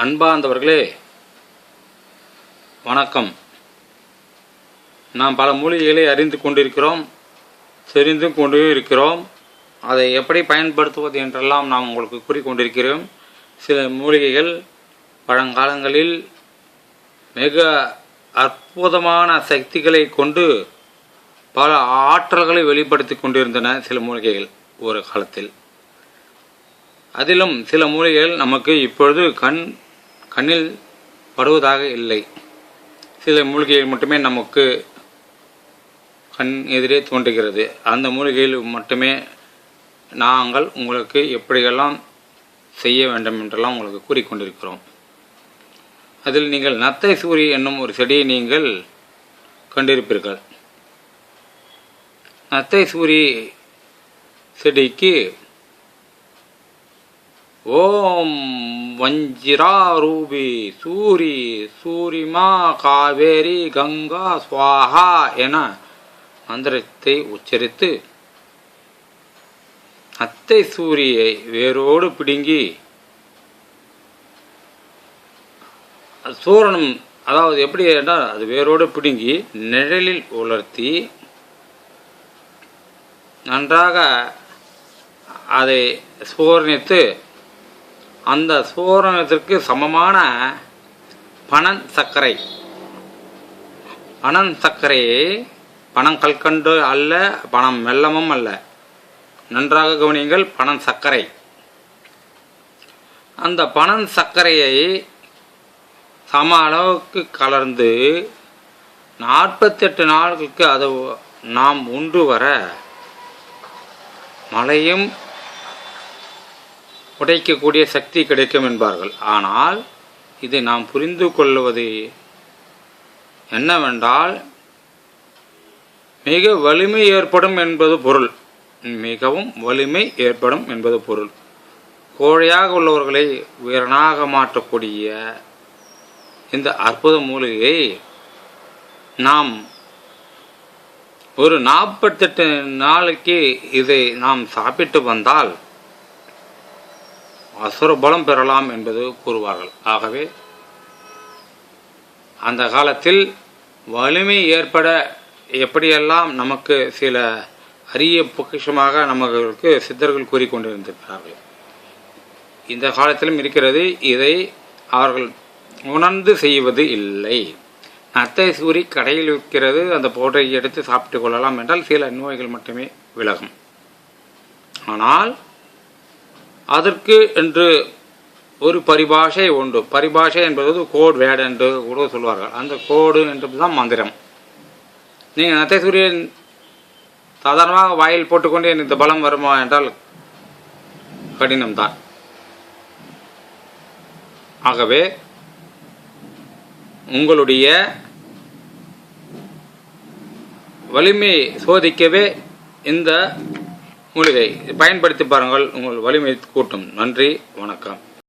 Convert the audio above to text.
அன்பார்ந்தவர்களே வணக்கம். நாம் பல மூலிகைகளை அறிந்து கொண்டிருக்கிறோம், தெரிந்து கொண்டு இருக்கிறோம். அதை எப்படி பயன்படுத்துவது என்றெல்லாம் நாம் உங்களுக்கு கூறிக்கொண்டிருக்கிறோம். சில மூலிகைகள் பழங்காலங்களில் மிக அற்புதமான சக்திகளை கொண்டு பல ஆற்றல்களை வெளிப்படுத்தி கொண்டிருந்தன. சில மூலிகைகள் ஒரு காலத்தில், அதிலும் சில மூலிகைகள் நமக்கு இப்பொழுது கண்ணில் படுவதாக இல்லை. சில மூலிகைகள் மட்டுமே நமக்கு கண் எதிரே தோன்றுகிறது. அந்த மூலிகையில் மட்டுமே நாங்கள் உங்களுக்கு எப்படியெல்லாம் செய்ய வேண்டும் என்றெல்லாம் உங்களுக்கு கூறிக்கொண்டிருக்கிறோம். அதில் நீங்கள் நத்தை சூரி என்னும் ஒரு செடியை நீங்கள் கண்டிருப்பீர்கள். நத்தை சூரி செடிக்கு ஓம் வஞ்சிரா ரூபி சூரி சூரிமா காவேரி கங்கா ஸ்வாஹா என மந்திரத்தை உச்சரித்து நத்தை சூரியை வேரோடு பிடுங்கி சூரணம், அதாவது எப்படி என்றால் அது வேரோடு பிடுங்கி நிழலில் உலர்த்தி நன்றாக அதை சூரணித்து அந்த சூரணத்திற்கு சமமான பனங்கற்கரையை பனங்கற்கண்டு அல்ல, பனம் வெல்லமும் அல்ல, நன்றாக கவனியுங்கள், பனங்கற்கரை. அந்த பனங்கற்கரையை சம அளவுக்கு கலந்து 48 நாட்களுக்கு அது நாம் உண்டு வர மலையும் உடைக்கக்கூடிய சக்தி கிடைக்கும் என்பார்கள். ஆனால் இதை நாம் புரிந்து கொள்வது என்னவென்றால் மிக வலிமை ஏற்படும் என்பது பொருள். மிகவும் வலிமை ஏற்படும் என்பது பொருள். கோழையாக உள்ளவர்களை வீரனாக மாற்றக்கூடிய இந்த அற்புத மூலிகையை நாம் ஒரு 48 நாளைக்கு இதை நாம் சாப்பிட்டு வந்தால் அசுர பலம் பெறலாம் என்பது கூறுவார்கள். ஆகவே அந்த காலத்தில் வலிமை ஏற்பட எப்படியெல்லாம் நமக்கு சில அரிய பொக்கிஷமாக நமக்கு சித்தர்கள் கூறிக்கொண்டிருந்திருக்கிறார்கள். இந்த காலத்திலும் இருக்கிறது. இதை அவர்கள் உணர்ந்து செய்வது இல்லை. நத்தை சூரி கடையில் விற்கிறது, அந்த பவுடரை எடுத்து சாப்பிட்டு கொள்ளலாம் என்றால் சில நோய்கள் மட்டுமே விலகும். ஆனால் அதற்கு என்று ஒரு பரிபாஷை உண்டு. பரிபாஷை என்பது கோட் வேர்டு என்று கூட சொல்வார்கள். அந்த கோடு என்பதுதான் மந்திரம். நீங்கள் நத்தை சூரியன் சாதாரணமாக வாயில் போட்டுக்கொண்டு இந்த பலம் வருமா என்றால் கடினம்தான். ஆகவே உங்களுடைய வலிமை சோதிக்கவே இந்த மூலிகை பயன்படுத்தி பாருங்கள், உங்கள் வலிமை கூட்டும். நன்றி, வணக்கம்.